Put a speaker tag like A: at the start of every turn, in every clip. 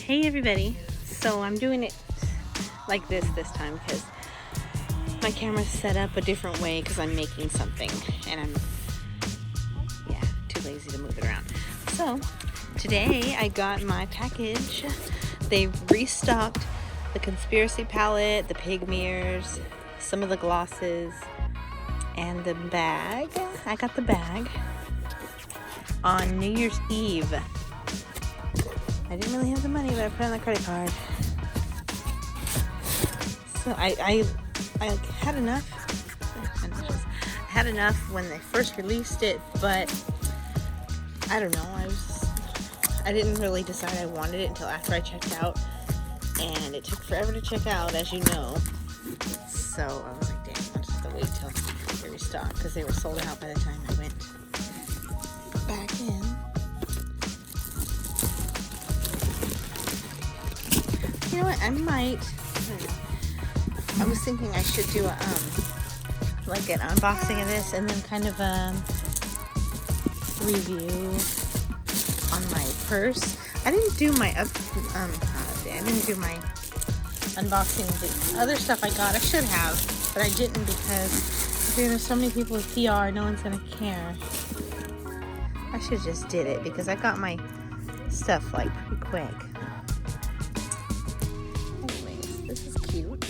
A: Hey everybody, so I'm doing it like this time because my camera's set up a different way because I'm making something and I'm too lazy to move it around. So today I got my package. They've restocked the Conspiracy palette, the pig mirrors, some of the glosses, and the bag. I got the bag on New Year's Eve. I didn't really have the money, but I put it on the credit card. So I had enough. I had enough when they first released it, but I don't know. I didn't really decide I wanted it until after I checked out, and it took forever to check out, as you know. So I was like, dang, I'll just have to wait till they restock because they were sold out by the time I went back in. You know what? I was thinking I should do a like an unboxing of this and then kind of a review on my purse. I didn't do my I didn't do my unboxing of the other stuff I got. I should have, but I didn't because there's so many people with PR, no one's gonna care. I should just did it because I got my stuff like pretty quick. This is cute.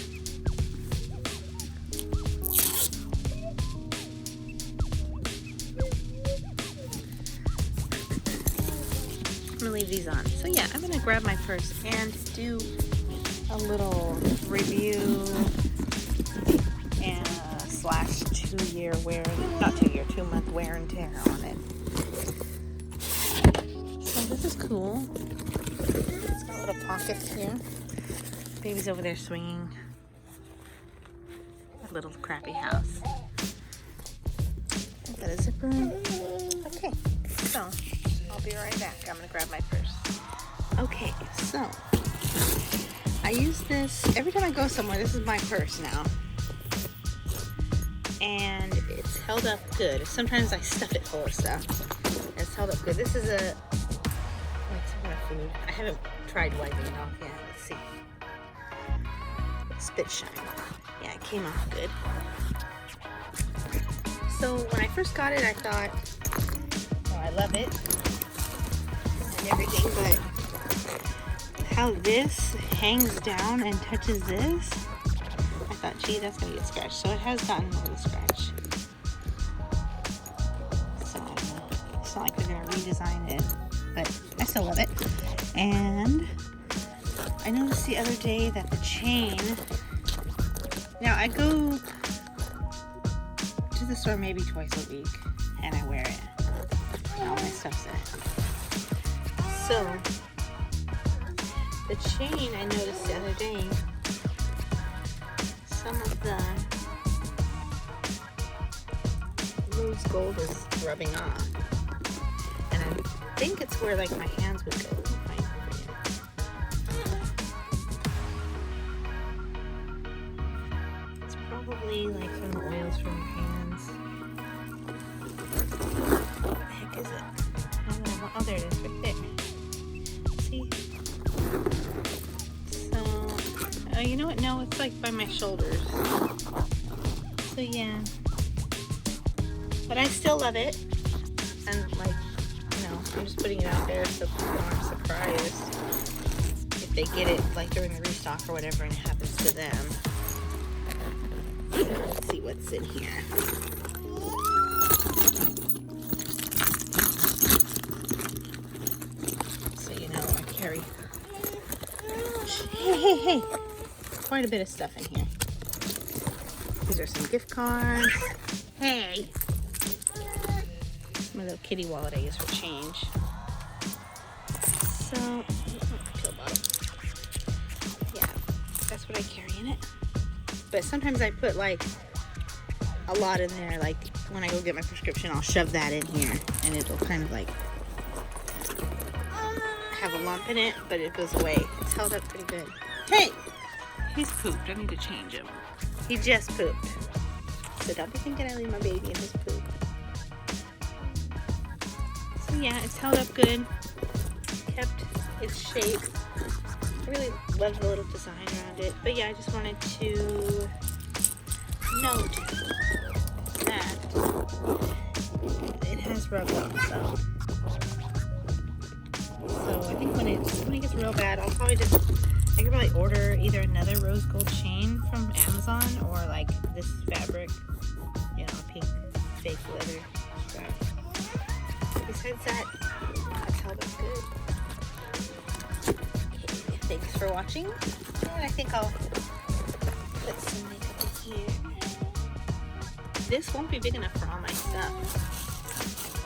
A: I'm gonna leave these on. So yeah, I'm gonna grab my purse and do a little review and slash 2-month wear and tear on it. So this is cool. It's got little pockets here. Baby's over there swinging a little crappy house. I've got a zipper. Okay, so I'll be right back. I'm gonna grab my purse. Okay, so I use this every time I go somewhere. This is my purse now, and it's held up good. Sometimes I stuff it full of stuff. It's held up good. This is a some kind of food. I haven't tried wiping it off yet. Let's see. Spit shine. Yeah, it came off good. So when I first got it, I thought, oh, I love it and everything, but how this hangs down and touches this, I thought, gee, that's gonna get scratched. So it has gotten a little scratch. So I don't know. It's not like they're gonna redesign it, but I still love it. And I noticed the other day that the chain, now I go to the store maybe twice a week and I wear it and all my stuff's in it. So the chain, I noticed the other day, some of the rose gold is rubbing off, and I think it's where like my hands would go. Probably like from the oils from your hands. What the heck is it? Oh, there it is, right there. See? So, you know what? No, it's like by my shoulders. So yeah. But I still love it. And like, I'm just putting it out there so people aren't surprised if they get it like during the restock or whatever and it happens to them. Let's see what's in here. So I carry hey, quite a bit of stuff in here. These are some gift cards. Hey, my little kitty wallet I use for change. So pill bottle. Yeah, that's what I carry in it. But sometimes I put like a lot in there, like when I go get my prescription, I'll shove that in here and it'll kind of like have a lump in it, but it goes away. It's held up pretty good. Hey! He's pooped. I need to change him. He just pooped. So don't be thinking I leave my baby in his poop. So yeah, it's held up good. Kept its shape. I really love the little design around it. But yeah, I just wanted to note that it has rub on, so I think when it gets real bad, I could probably order either another rose gold chain from Amazon or like this fabric, you know, pink fake leather strap. Besides that, that's held up good. Okay, thanks for watching, and I think I'll put some makeup in here. This won't be big enough for all my stuff.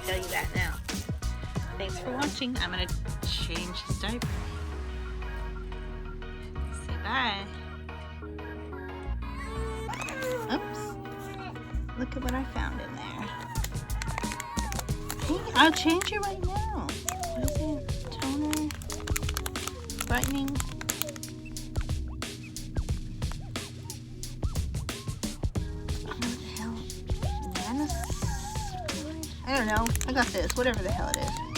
A: I'll tell you that now. Thanks for watching. I'm gonna change his diaper. Say bye. Oops. Look at what I found in there. Hey, I'll change it right now. What is it? Toner. Brightening. What the hell? I don't know. I got this. Whatever the hell it is.